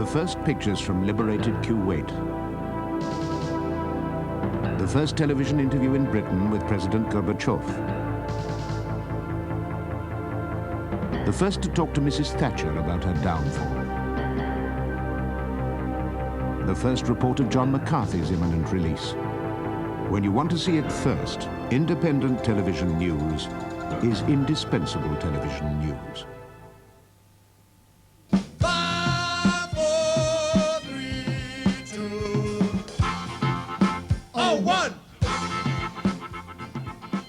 The first pictures from liberated Kuwait. The first television interview in Britain with President Gorbachev. The first to talk to Mrs. Thatcher about her downfall. The first report of John McCarthy's imminent release. When you want to see it first, independent television news is indispensable television news. 5, 4, 3, 2, 1.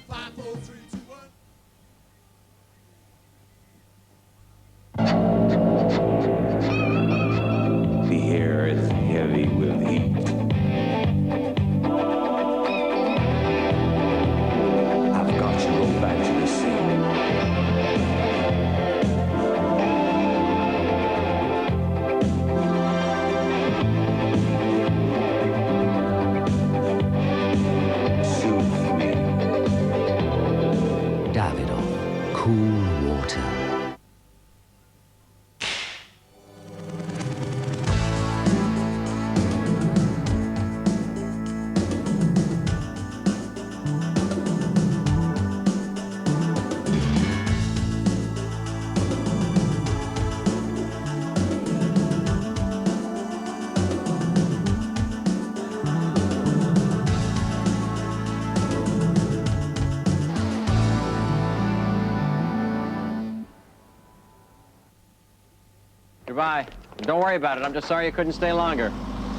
5, 4, 3, 2, 1. The air is heavy with heat. I've got to go back to the sea. Soothe me. Davidoff, cool water. Goodbye. Don't worry about it. I'm just sorry you couldn't stay longer.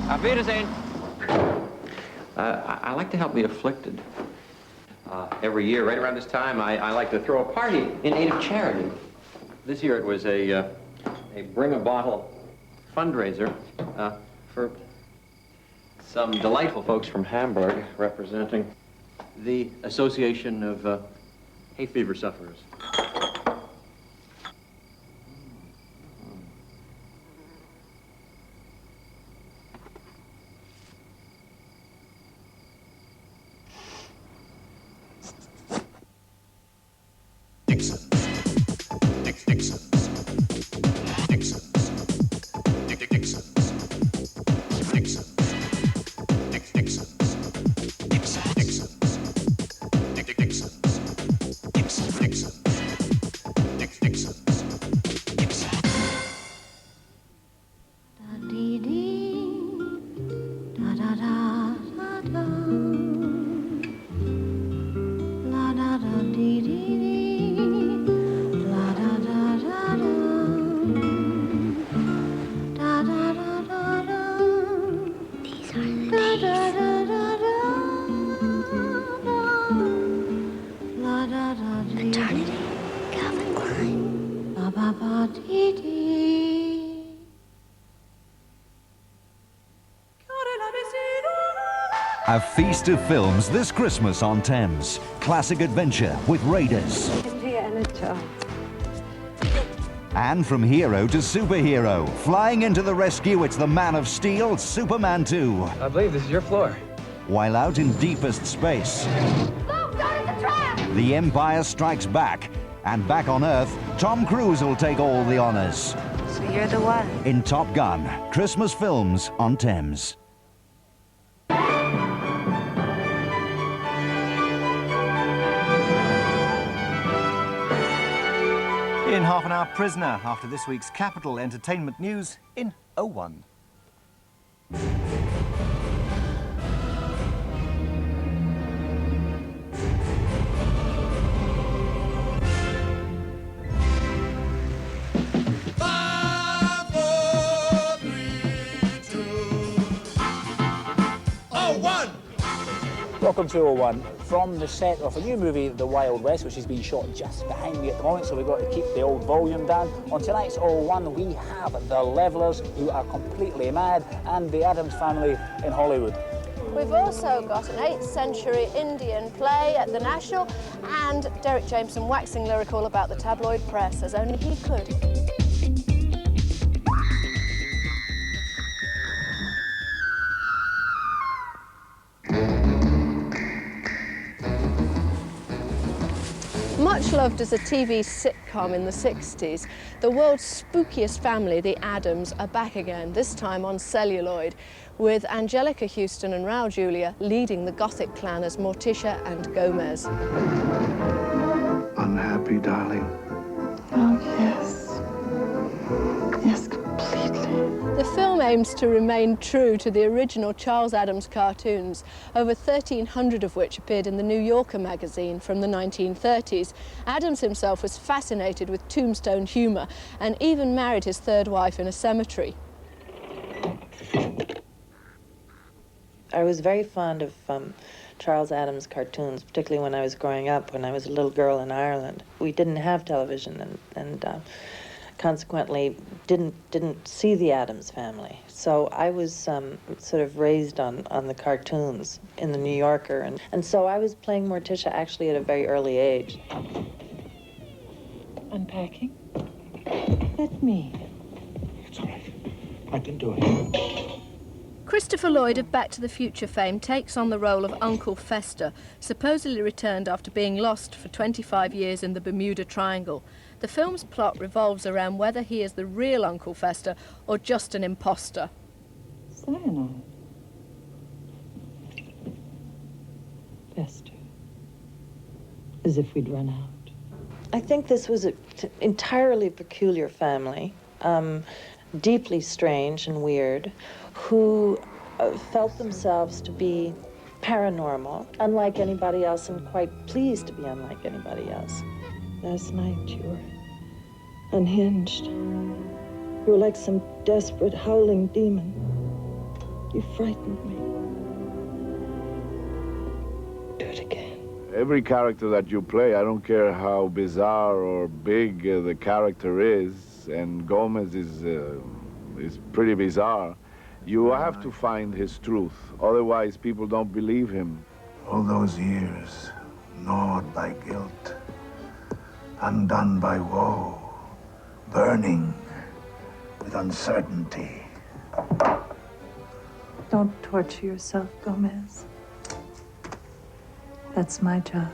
Auf Wiedersehen. I like to help the afflicted. Every year, right around this time, I like to throw a party in aid of charity. This year it was a Bring a Bottle fundraiser for some delightful folks from Hamburg representing the Association of Hay Fever Sufferers. A feast of films this Christmas on Thames. Classic adventure with Raiders. And from hero to superhero, flying into the rescue, it's the Man of Steel, Superman 2. I believe this is your floor. While out in deepest space, Look, don't hit the trap! the Empire Strikes Back. And back on Earth, Tom Cruise will take all the honors. So you're the one. In Top Gun, Christmas films on Thames. In half an hour, Prisoner, after this week's Capital Entertainment News in 01. Welcome to 01, from the set of a new movie, The Wild West, which is being shot just behind me at the moment, so we've got to keep the old volume down. On tonight's 01, we have The Levellers, who are completely mad, and the Addams Family in Hollywood. We've also got an 8th century Indian play at the National, and Derek Jameson waxing lyrical about the tabloid press, as only he could. Much loved as a TV sitcom in the 60s, the world's spookiest family, the Addams, are back again, this time on celluloid, with Angelica Houston and Raul Julia leading the Gothic clan as Morticia and Gomez. Unhappy, darling? Oh, yes. Yes, completely. The film aims to remain true to the original Charles Addams cartoons, over 1,300 of which appeared in the New Yorker magazine from the 1930s. Addams himself was fascinated with tombstone humour and even married his third wife in a cemetery. I was very fond of Charles Addams cartoons, particularly when I was growing up, when I was a little girl in Ireland. We didn't have television and consequently didn't see the Addams Family. So I was sort of raised on the cartoons in the New Yorker, and so I was playing Morticia actually at a very early age. Unpacking? Let me. It's all right. I can do it. Christopher Lloyd of Back to the Future fame takes on the role of Uncle Fester, supposedly returned after being lost for 25 years in the Bermuda Triangle. The film's plot revolves around whether he is the real Uncle Fester or just an imposter. Cyanide. Fester. As if we'd run out. I think this was an entirely peculiar family, deeply strange and weird, who felt themselves to be paranormal, unlike anybody else, and quite pleased to be unlike anybody else. Last night you were unhinged. You were like some desperate, howling demon. You frightened me. Do it again. Every character that you play, I don't care how bizarre or big the character is, and Gomez is pretty bizarre, you have to find his truth. Otherwise, people don't believe him. All those years, gnawed by guilt, undone by woe, burning with uncertainty. Don't torture yourself, Gomez. That's my job.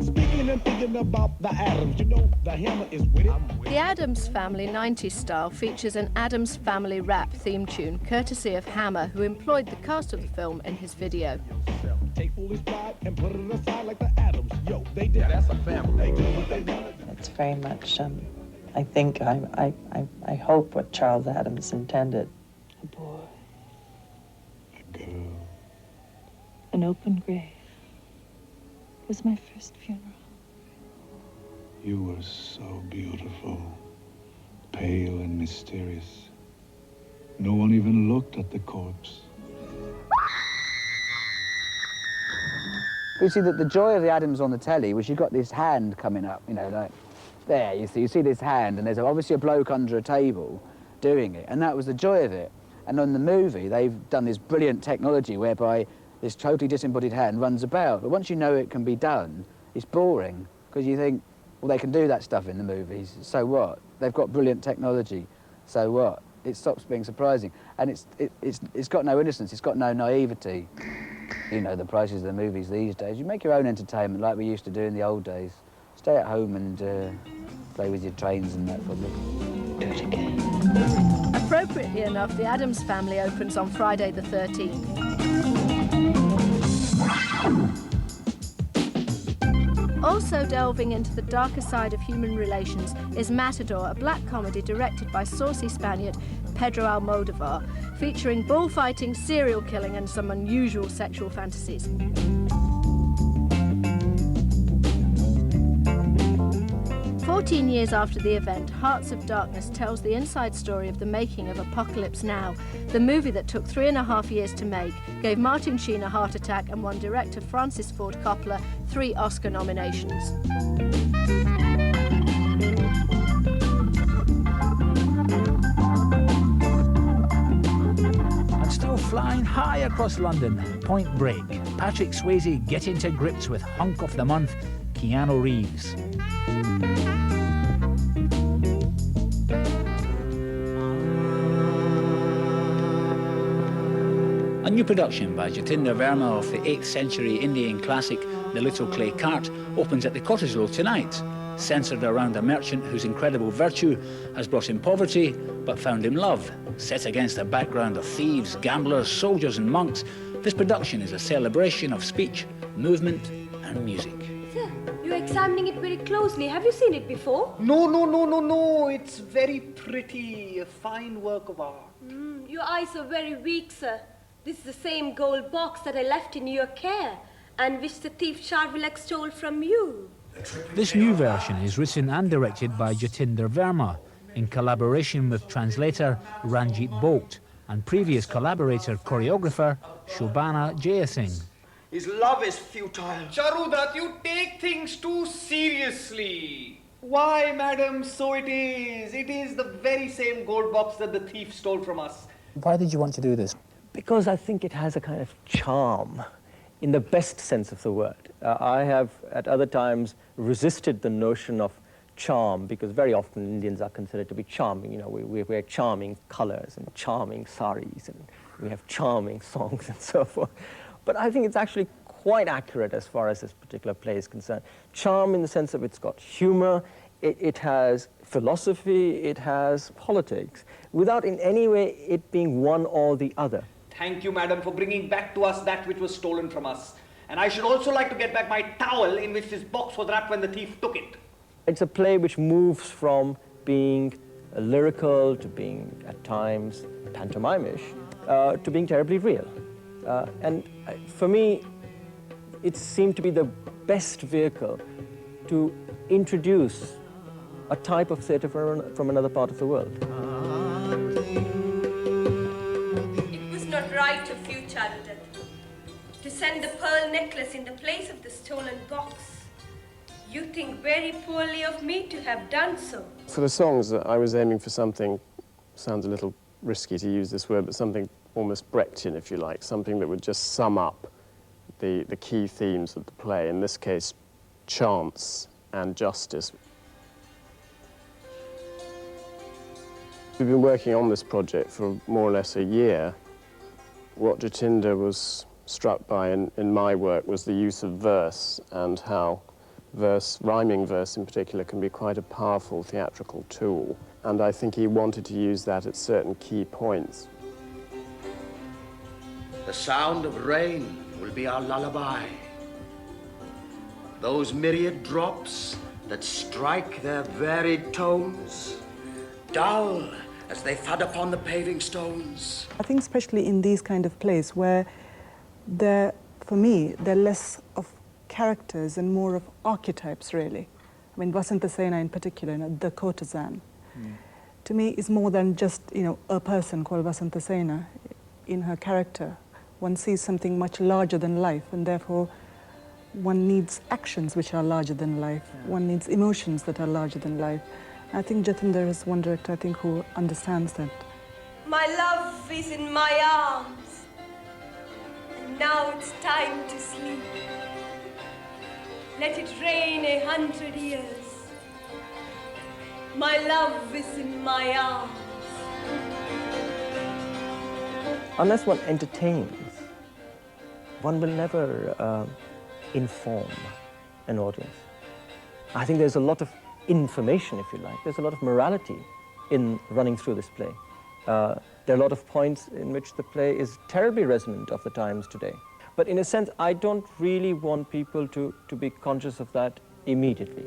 Speaking and thinking about the Addams, you know, the hammer is with it. The Addams Family 90s style features an Addams Family rap theme tune, courtesy of Hammer, who employed the cast of the film in his video. Take foolish pride and put it aside like the Addams. Yo, they did. That's a family. They did what they wanted. It's very much, I think, I hope what Charles Addams intended. A boy. A girl. An open grave. It was my first funeral. You were so beautiful, pale and mysterious. No one even looked at the corpse. You see that the joy of the Addams on the telly was you got this hand coming up, you know, like there, you see this hand, and there's obviously a bloke under a table doing it, and that was the joy of it. And on the movie, they've done this brilliant technology whereby this totally disembodied hand runs about. But once you know it can be done, it's boring, because you think, well, they can do that stuff in the movies, so what? They've got brilliant technology, so what? It stops being surprising. And it's got no innocence, it's got no naivety. You know, the prices of the movies these days. You make your own entertainment like we used to do in the old days. Stay at home and play with your trains and that probably. Do it again. Appropriately enough, the Addams Family opens on Friday the 13th. Also delving into the darker side of human relations is Matador, a black comedy directed by saucy Spaniard Pedro Almodovar, featuring bullfighting, serial killing and some unusual sexual fantasies. "14 years after the event, Hearts of Darkness tells the inside story of the making of Apocalypse Now. The movie that took 3.5 years to make, gave Martin Sheen a heart attack and won director Francis Ford Coppola 3 Oscar nominations. And still flying high across London, Point Break. Patrick Swayze getting to grips with hunk of the month, Keanu Reeves. A new production by Jatinder Verma of the 8th century Indian classic The Little Clay Cart opens at the Cottesloe tonight, centred around a merchant whose incredible virtue has brought him poverty but found him love. Set against a background of thieves, gamblers, soldiers and monks, this production is a celebration of speech, movement and music. Sir, you're examining it very closely. Have you seen it before? No. It's very pretty, a fine work of art. Your eyes are very weak, sir. This is the same gold box that I left in your care and which the thief Charvilak stole from you. This new version is written and directed by Jatinder Verma in collaboration with translator Ranjit Bolt and previous collaborator choreographer Shobhana Jayasingh. His love is futile. Charudat, you take things too seriously. Why, madam, so it is. It is the very same gold box that the thief stole from us. Why did you want to do this? Because I think it has a kind of charm, in the best sense of the word. I have, at other times, resisted the notion of charm, because very often Indians are considered to be charming. You know, we wear charming colors and charming saris, and we have charming songs and so forth. But I think it's actually quite accurate as far as this particular play is concerned. Charm in the sense of it's got humor, it has philosophy, it has politics, without in any way it being one or the other. Thank you, madam, for bringing back to us that which was stolen from us. And I should also like to get back my towel in which this box was wrapped when the thief took it. It's a play which moves from being lyrical to being, at times, pantomimish, to being terribly real. And for me, it seemed to be the best vehicle to introduce a type of theatre from another part of the world. It was not right of you, Charudat, to send the pearl necklace in the place of the stolen box. You think very poorly of me to have done so. For the songs, I was aiming for something, sounds a little risky to use this word, but something almost Brechtian, if you like, something that would just sum up the key themes of the play, in this case, chance and justice. We've been working on this project for more or less a year. What Jatinder was struck by in my work was the use of verse and how verse, rhyming verse in particular, can be quite a powerful theatrical tool. And I think he wanted to use that at certain key points. The sound of rain will be our lullaby. Those myriad drops that strike their varied tones, dull as they thud upon the paving stones. I think especially in these kind of plays where for me, they're less of characters and more of archetypes, really. I mean, Vasantasena in particular, the courtesan, to me is more than just, a person called Vasantasena. In her character, one sees something much larger than life, and therefore one needs actions which are larger than life. One needs emotions that are larger than life. I think Jatinder is one director, who understands that. My love is in my arms, and now it's time to sleep. Let it rain 100 years. My love is in my arms. Unless one entertains, one will never inform an audience. I think there's a lot of information, if you like. There's a lot of morality in running through this play. There are a lot of points in which the play is terribly resonant of the times today. But in a sense, I don't really want people to be conscious of that immediately.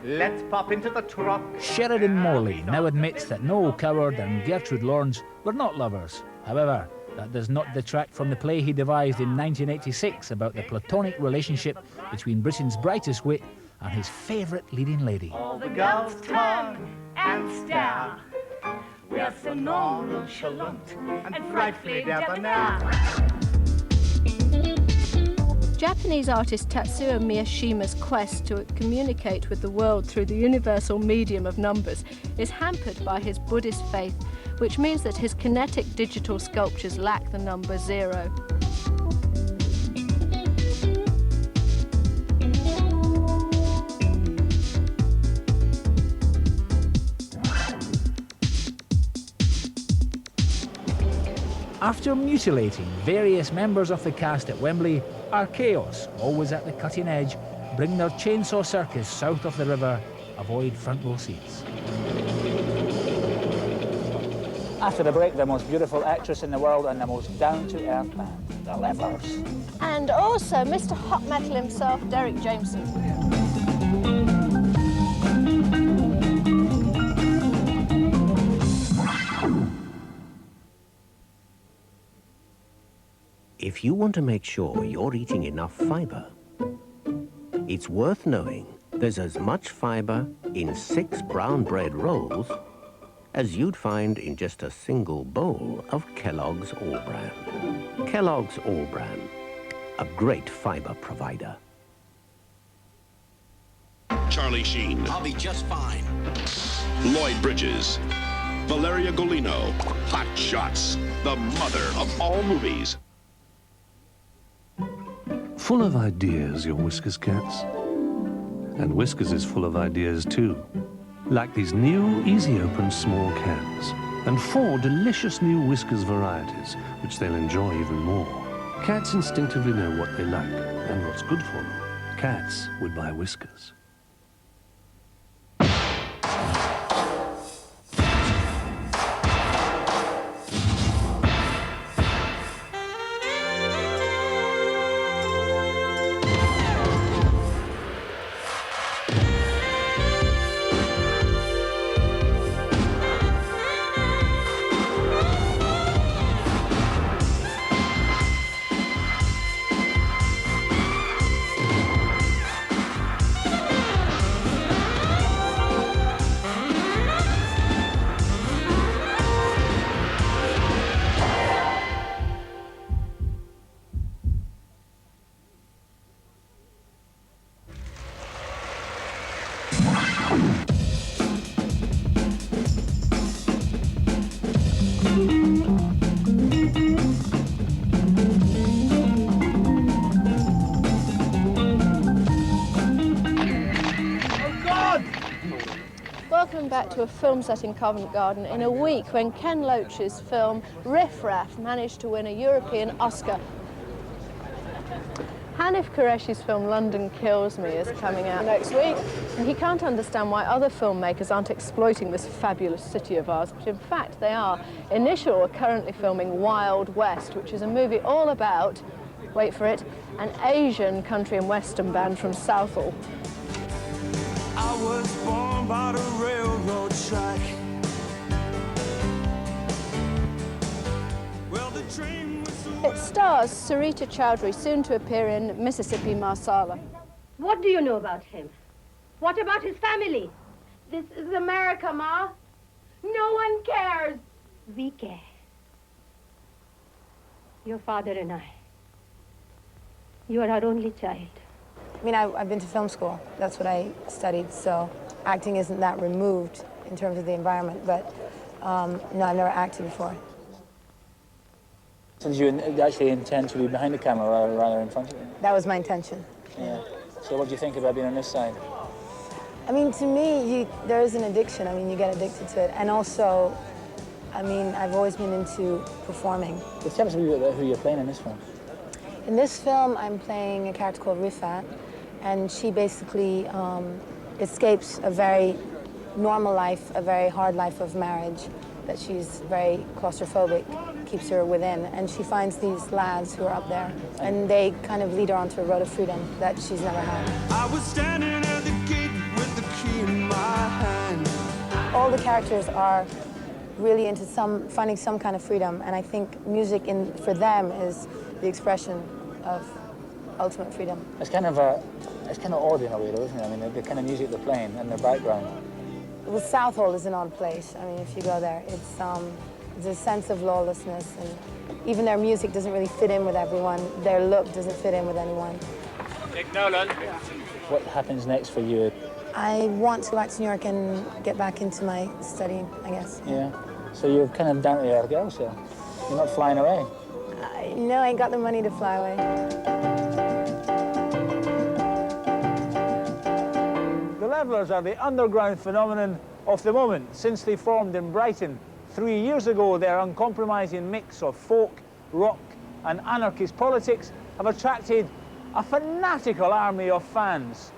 Let's pop into the truck. Sheridan Morley now admits that Noel Coward and Gertrude Lawrence were not lovers. However, that does not detract from the play he devised in 1986 about the platonic relationship between Britain's brightest wit and his favourite leading lady. All the girls turn and stare. We are so nonchalant and frightfully debonair. Japanese artist Tatsuo Miyashima's quest to communicate with the world through the universal medium of numbers is hampered by his Buddhist faith, which means that his kinetic digital sculptures lack the number 0. After mutilating various members of the cast at Wembley, Archaeos, always at the cutting edge, bring their chainsaw circus south of the river. Avoid front row seats. After the break, the most beautiful actress in the world and the most down-to-earth man, the Levellers. And also Mr. Hot Metal himself, Derek Jameson. If you want to make sure you're eating enough fibre, it's worth knowing there's as much fibre in 6 brown bread rolls as you'd find in just a single bowl of Kellogg's All Bran. Kellogg's All Bran, a great fibre provider. Charlie Sheen. I'll be just fine. Lloyd Bridges. Valeria Golino. Hot Shots. The mother of all movies. Full of ideas, your Whiskers cats. And Whiskers is full of ideas too. Like these new, easy-open small cans. And 4 delicious new Whiskers varieties, which they'll enjoy even more. Cats instinctively know what they like and what's good for them. Cats would buy Whiskers. Welcome back to a film set in Covent Garden in a week when Ken Loach's film Riff Raff managed to win a European Oscar. Hanif Qureshi's film London Kills Me is coming out next week, and he can't understand why other filmmakers aren't exploiting this fabulous city of ours, but in fact they are. Initial are currently filming Wild West, which is a movie all about, wait for it, an Asian country and western band from Southall. I was born by the railroad track. Well, the train was so... It stars Sarita Chowdhury, soon to appear in Mississippi Marsala. What do you know about him? What about his family? This is America, Ma. No one cares. We care. Your father and I. You are our only child. I mean, I've been to film school. That's what I studied, so acting isn't that removed in terms of the environment, but no, I've never acted before. So did you actually intend to be behind the camera rather in front of it? That was my intention. Yeah. So what do you think about being on this side? I mean, to me, there is an addiction. I mean, you get addicted to it. And also, I mean, I've always been into performing. Tell us a little bit about who you're playing in this film. In this film, I'm playing a character called Rifat, and she basically escapes a very normal life, a very hard life of marriage, that she's very claustrophobic, keeps her within, and she finds these lads who are up there, and they kind of lead her onto a road of freedom that she's never had. I was standing at the gate with the key in my hand. All the characters are really into finding some kind of freedom, and I think music for them is the expression of ultimate freedom. It's kind of odd in a way, though, isn't it? I mean, the kind of music they're playing and their background. Well, Southall is an odd place. I mean, if you go there, There's a sense of lawlessness, and even their music doesn't really fit in with everyone. Their look doesn't fit in with anyone. Nick Nolan. What happens next for you? I want to go back to New York and get back into my study, I guess. Yeah. So you're kind of down to earth girl, so you're not flying away. No, I ain't got the money to fly away. The Levellers are the underground phenomenon of the moment. Since they formed in Brighton 3 years ago, their uncompromising mix of folk, rock and anarchist politics have attracted a fanatical army of fans.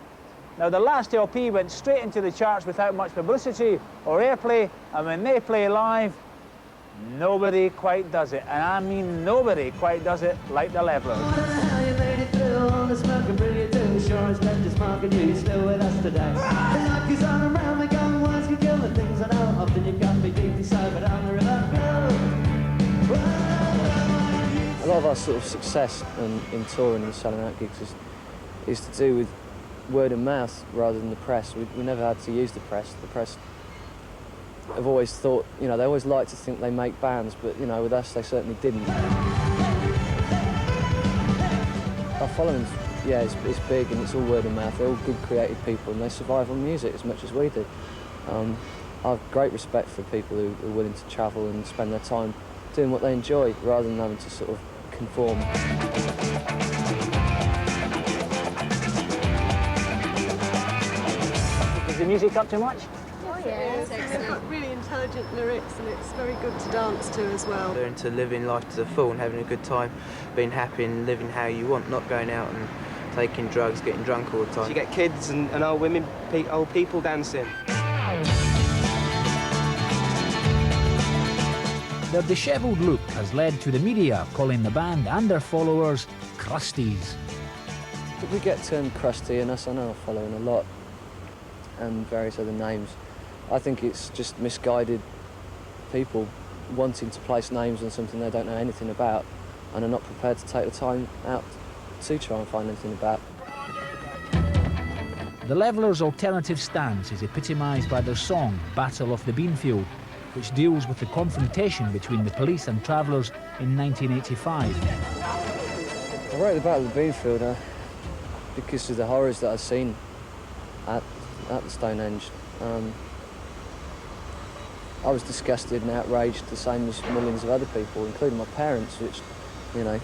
Now, the last LP went straight into the charts without much publicity or airplay, and when they play live, nobody quite does it. And I mean nobody quite does it like the Levellers. A lot of our sort of success in touring and selling out gigs is to do with word of mouth rather than the press. We never had to use the press. The press have always thought, you know, they always like to think they make bands, but, you know, with us, they certainly didn't. Our following, yeah, it's big and it's all word of mouth. They're all good, creative people and they survive on music as much as we do. I have great respect for people who are willing to travel and spend their time doing what they enjoy rather than having to sort of conform. Is the music up too much? Yes, they've got really intelligent lyrics and it's very good to dance to as well. Learn to living life to the full and having a good time, being happy and living how you want, not going out and taking drugs, getting drunk all the time. You get kids and old women, old people dancing. Their dishevelled look has led to the media calling the band and their followers crusties. We get termed crusty, and us, I know, are following a lot, and various other names. I think it's just misguided people wanting to place names on something they don't know anything about and are not prepared to take the time out to try and find anything about. The Levellers' alternative stance is epitomised by their song Battle of the Beanfield, which deals with the confrontation between the police and travellers in 1985. I wrote the Battle of the Beanfield because of the horrors that I've seen at the Stonehenge. I was disgusted and outraged, the same as millions of other people, including my parents, which, you know,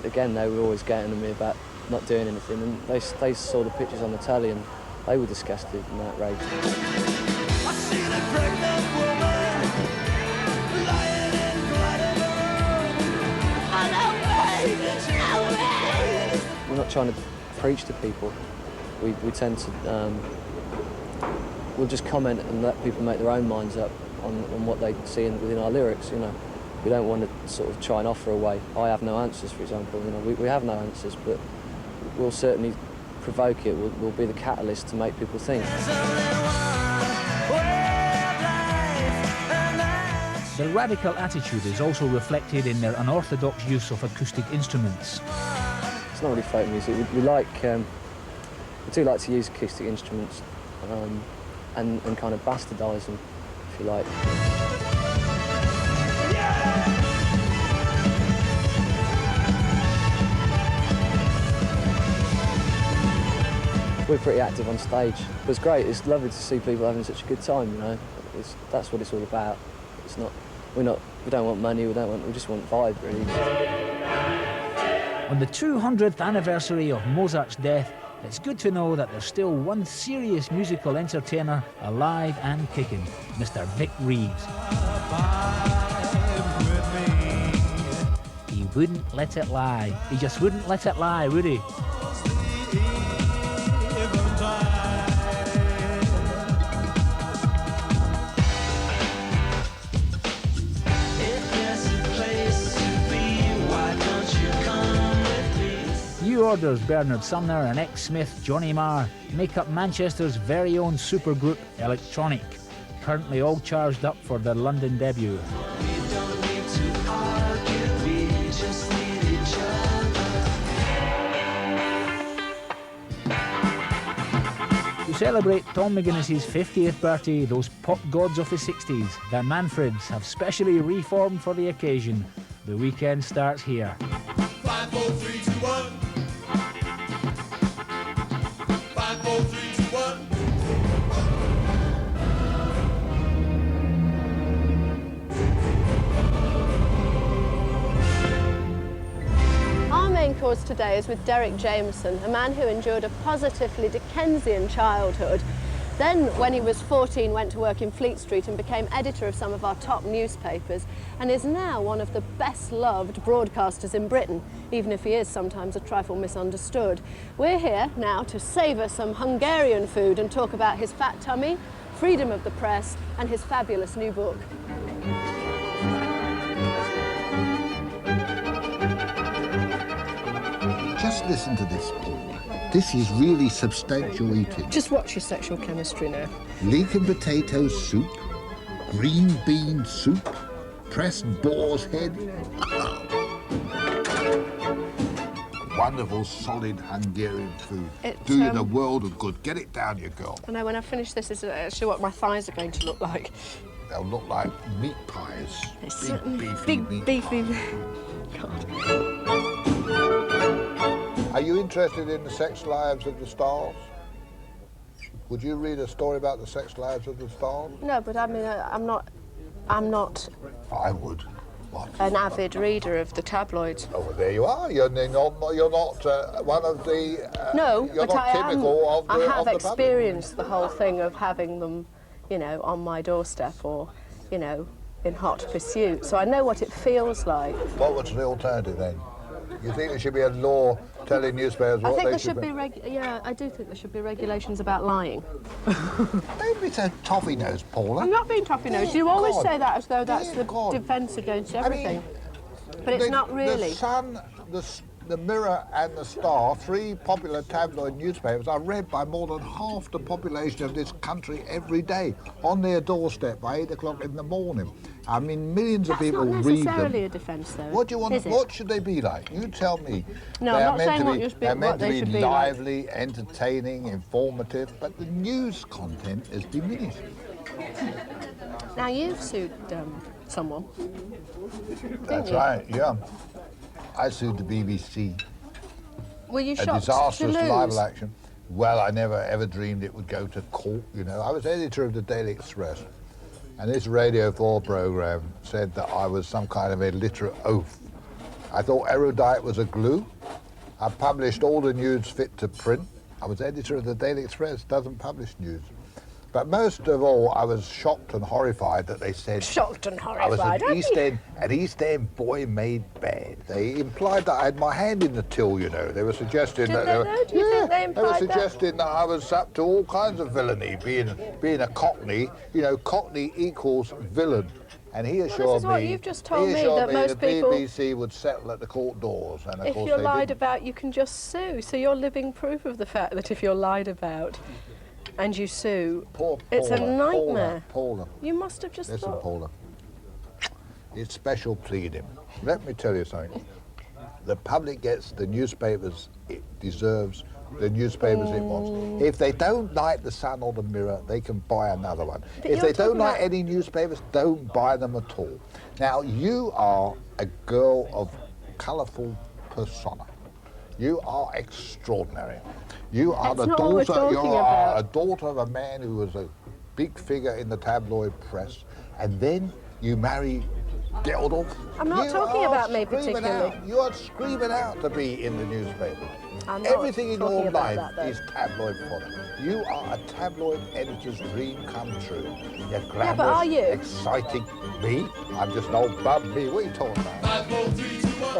again, they were always getting at me about not doing anything, and they saw the pictures on the telly and they were disgusted and outraged. I see the pregnant woman lying in blood in the room. We're not trying to preach to people. We tend to, we'll just comment and let people make their own minds up on what they see within our lyrics, you know. We don't want to sort of try and offer away, I have no answers, for example. You know, we have no answers, but we'll certainly provoke it. We'll be the catalyst to make people think. Their radical attitude is also reflected in their unorthodox use of acoustic instruments. It's not really folk music. We do like to use acoustic instruments and kind of bastardise them, if you like. We're pretty active on stage. But it's great. It's lovely to see people having such a good time. You know, that's what it's all about. It's not. We don't want money. We just want vibe, really. On the 200th anniversary of Mozart's death, it's good to know that there's still one serious musical entertainer alive and kicking, Mr. Vic Reeves. He wouldn't let it lie. He just wouldn't let it lie, would he? New Order's Bernard Sumner and ex-Smith Johnny Marr make up Manchester's very own supergroup Electronic, currently all charged up for their London debut. To celebrate Tom McGuinness's 50th birthday, those pop gods of the 60s, the Manfreds, have specially reformed for the occasion. The weekend starts here. 5, 4, 3, 2, 1. 5, 4, 3, 2, 1. Our main course today is with Derek Jameson, a man who endured a positively Dickensian childhood. Then, when he was 14, went to work in Fleet Street and became editor of some of our top newspapers, and is now one of the best-loved broadcasters in Britain, even if he is sometimes a trifle misunderstood. We're here now to savour some Hungarian food and talk about his fat tummy, freedom of the press, and his fabulous new book. Just listen to this, Paul. This is really substantial eating. Just watch your sexual chemistry now. Leek and potato soup, green bean soup, pressed boar's head. Wonderful, solid Hungarian food. Do you the world of good. Get it down, you girl. I know, when I finish this is actually what my thighs are going to look like. They'll look like meat pies. Big beefy. God. Are you interested in the sex lives of the stars? Would you read a story about the sex lives of the stars? No, but I mean, I'm not I would. What? an avid reader of the tabloids. Oh, well, there you are. You're not one of the. No, you're but not I typical of the. I have of the experienced the whole thing of having them, you know, on my doorstep or, you know, in hot pursuit. So I know what it feels like. What was the alternative then? You think there should be a law telling newspapers what I think they there should be. Yeah, I do think there should be regulations about lying. Don't be so toffee-nosed, Paula. I'm not being toffee-nosed. You always God. say that as though that's Dear the God. defence against everything. But it's The- not really. The Sun, the Mirror and the Star, three popular tabloid newspapers, are read by more than half the population of this country every day, on their doorstep by 8 o'clock in the morning. I mean, millions of people That's not read necessarily them. a defence, though. What do you want? Is it? What should they be like? You tell me. No, They I'm are not meant saying to what be- you should be- They're meant what to they be should be like. lively, entertaining, informative, but the news content is diminished. Now, you've sued someone. That's you? right. Yeah, I sued the BBC. Were you A shocked disastrous to lose? libel action. Well, I never ever dreamed it would go to court, you know. I was editor of the Daily Express, and this Radio 4 programme said that I was some kind of illiterate oaf. I thought erudite was a glue. I published all the news fit to print. I was editor of the Daily Express, doesn't publish news. But most of all, I was shocked and horrified that they said Shocked and I was horrified. an East End boy made bad. They implied that I had my hand in the till, you know. They were suggesting Did that they were, though? Do you think they they were implied that? suggesting that I was up to all kinds of villainy, being a Cockney. You know, Cockney equals villain. And he assured is what me, you've just told he me, assured that me most the people- BBC would settle at the court doors, and of If course you're they lied didn't. about, you can just sue. So you're living proof of the fact that if you're lied about and you sue, it's a nightmare. Paula. You must have just Listen, thought. Paula. It's special pleading. Let me tell you something. The public gets the newspapers it deserves, the newspapers it wants. If they don't like the Sun or the Mirror, they can buy another one. But If you're they don't talking like about- any newspapers, don't buy them at all. Now, you are a girl of colourful persona. You are extraordinary. You are That's the not what we're daughter. You talking are about. a daughter of a man who was a big figure in the tabloid press, and then you marry Geldof. I'm not You talking are about me screaming particularly. out. You are screaming out to be in the newspaper. I'm not Everything in talking your about life that, though. is tabloid fodder. You are a tabloid editor's dream come true. You're but glamorous, are you? exciting. Me? I'm just an old bum. Me? What are you talking about?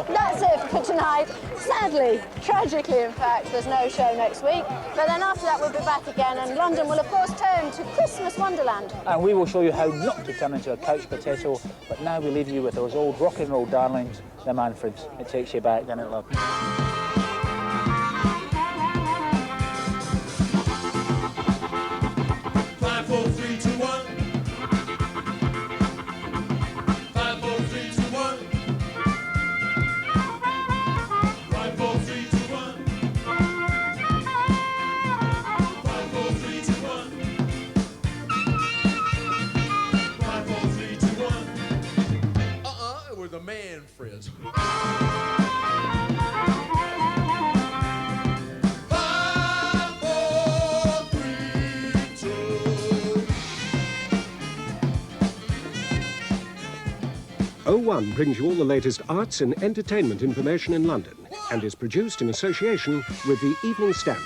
That's it for tonight. Sadly, tragically in fact, there's no show next week. But then after that we'll be back again, and London will of course turn to Christmas Wonderland. And we will show you how not to turn into a couch potato. But now we leave you with those old rock and roll darlings, the Manfreds. It takes you back, doesn't it, love? 5, 4, 3, 2, 1. 5, 4, 3, 2, 1. 5, 4, 3, 2, 1. 5, 4, 3, 2, frizz. O1 brings you all the latest arts and entertainment information in London and is produced in association with the Evening Standard.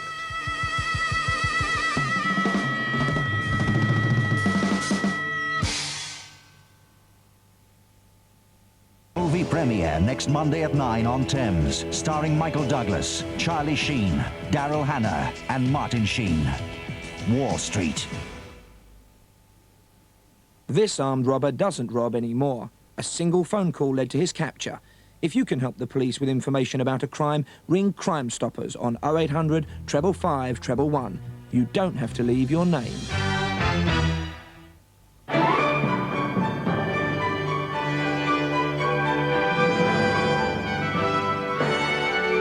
Movie premiere next Monday at 9 on Thames, starring Michael Douglas, Charlie Sheen, Daryl Hannah and Martin Sheen. Wall Street. This armed robber doesn't rob anymore. A single phone call led to his capture. If you can help the police with information about a crime, ring Crime Stoppers on 0800 555 111. You don't have to leave your name.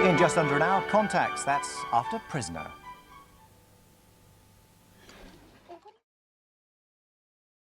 In just under an hour, Contacts. That's after Prisoner.